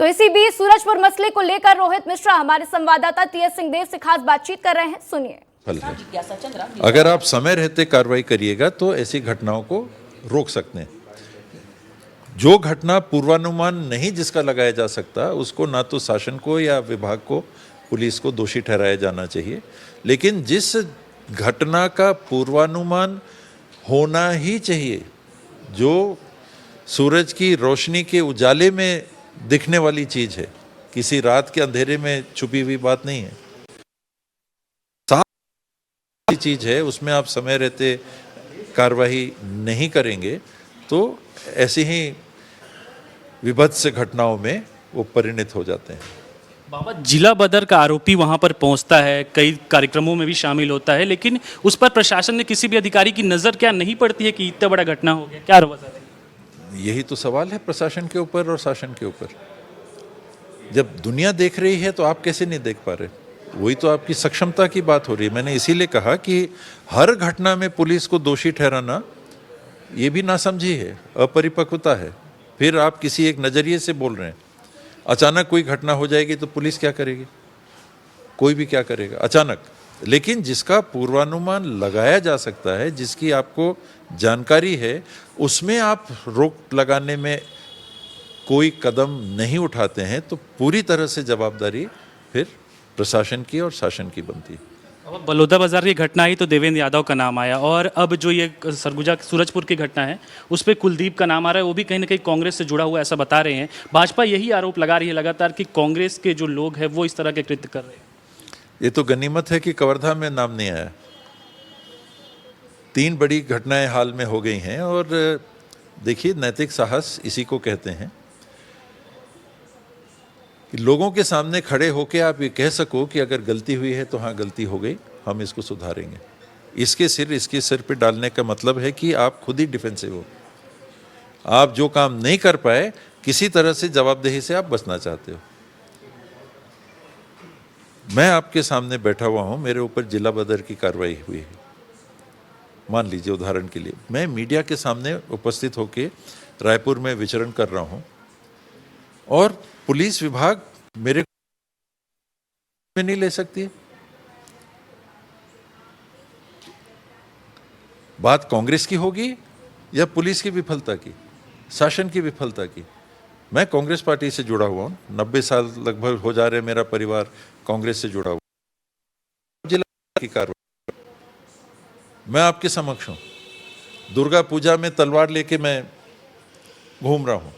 तो इसी बीच सूरजपुर मसले को लेकर रोहित मिश्रा हमारे संवाददाता टीएस सिंहदेव से खास बातचीत कर रहे हैं, सुनिए। अगर आप समय रहते कार्रवाई करिएगा तो ऐसी घटनाओं को रोक सकते हैं। जो घटना पूर्वानुमान नहीं जिसका लगाया जा सकता, उसको ना तो शासन को या विभाग को, पुलिस को दोषी ठहराया जाना चाहिए, लेकिन जिस घटना का पूर्वानुमान होना ही चाहिए, जो सूरज की रोशनी के उजाले में दिखने वाली चीज है, किसी रात के अंधेरे में छुपी हुई बात नहीं है, साफ चीज है, उसमें आप समय रहते कार्रवाई नहीं करेंगे तो ऐसी ही विभत्स घटनाओं में वो परिणत हो जाते हैं। बाबा, जिला बदर का आरोपी वहां पर पहुंचता है, कई कार्यक्रमों में भी शामिल होता है, लेकिन उस पर प्रशासन ने किसी भी अधिकारी की नजर क्या नहीं पड़ती है कि इतना बड़ा घटना हो गया? क्या वजह है? यही तो सवाल है प्रशासन के ऊपर और शासन के ऊपर। जब दुनिया देख रही है तो आप कैसे नहीं देख पा रहे? वही तो आपकी सक्षमता की बात हो रही है। मैंने इसीलिए कहा कि हर घटना में पुलिस को दोषी ठहराना ये भी नासमझी है, अपरिपक्वता है। फिर आप किसी एक नजरिए से बोल रहे हैं। अचानक कोई घटना हो जाएगी तो पुलिस क्या करेगी? कोई भी क्या करेगा अचानक। लेकिन जिसका पूर्वानुमान लगाया जा सकता है, जिसकी आपको जानकारी है, उसमें आप रोक लगाने में कोई कदम नहीं उठाते हैं तो पूरी तरह से जवाबदारी फिर प्रशासन की और शासन की बनती है। अब बलौदाबाजार की घटना आई तो देवेंद्र यादव का नाम आया, और अब जो ये सरगुजा सूरजपुर की घटना है उस पर कुलदीप का नाम आ रहा है, वो भी कहीं ना कहीं कांग्रेस से जुड़ा हुआ ऐसा बता रहे हैं। भाजपा यही आरोप लगा रही है लगातार कि कांग्रेस के जो लोग हैं वो इस तरह के कृत्य कर रहे हैं। ये तो गनीमत है कि कवर्धा में नाम नहीं आया। 3 बड़ी घटनाएं हाल में हो गई हैं, और देखिए, नैतिक साहस इसी को कहते हैं कि लोगों के सामने खड़े होकर आप ये कह सको कि अगर गलती हुई है तो हाँ गलती हो गई, हम इसको सुधारेंगे। इसके सिर पे डालने का मतलब है कि आप खुद ही डिफेंसिव हो। आप जो काम नहीं कर पाए, किसी तरह से जवाबदेही से आप बचना चाहते हो। मैं आपके सामने बैठा हुआ हूं, मेरे ऊपर जिला बदर की कार्रवाई हुई है। मान लीजिए उदाहरण के लिए, मैं मीडिया के सामने उपस्थित होकर रायपुर में विचरण कर रहा हूं और पुलिस विभाग मेरे में नहीं ले सकती है। बात कांग्रेस की होगी या पुलिस की विफलता की, शासन की विफलता की? मैं कांग्रेस पार्टी से जुड़ा हुआ हूं, 90 साल लगभग हो जा रहे, मेरा परिवार कांग्रेस से जुड़ा हुआ। जिला की कार्रवाई मैं आपके समक्ष हूं। दुर्गा पूजा में तलवार लेके मैं घूम रहा हूं,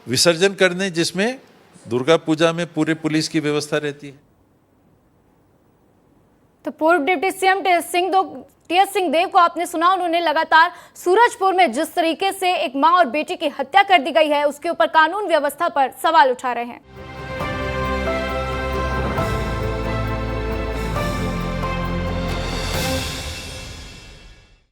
विसर्जन करने जिसमें दुर्गा पूजा में पूरे पुलिस की व्यवस्था रहती है। तो पूर्व डिप्टी सीएम टीएस सिंहदेव को आपने सुना, उन्होंने लगातार सूरजपुर में जिस तरीके से एक मां और बेटी की हत्या कर दी गई है उसके ऊपर कानून व्यवस्था पर सवाल उठा रहे हैं।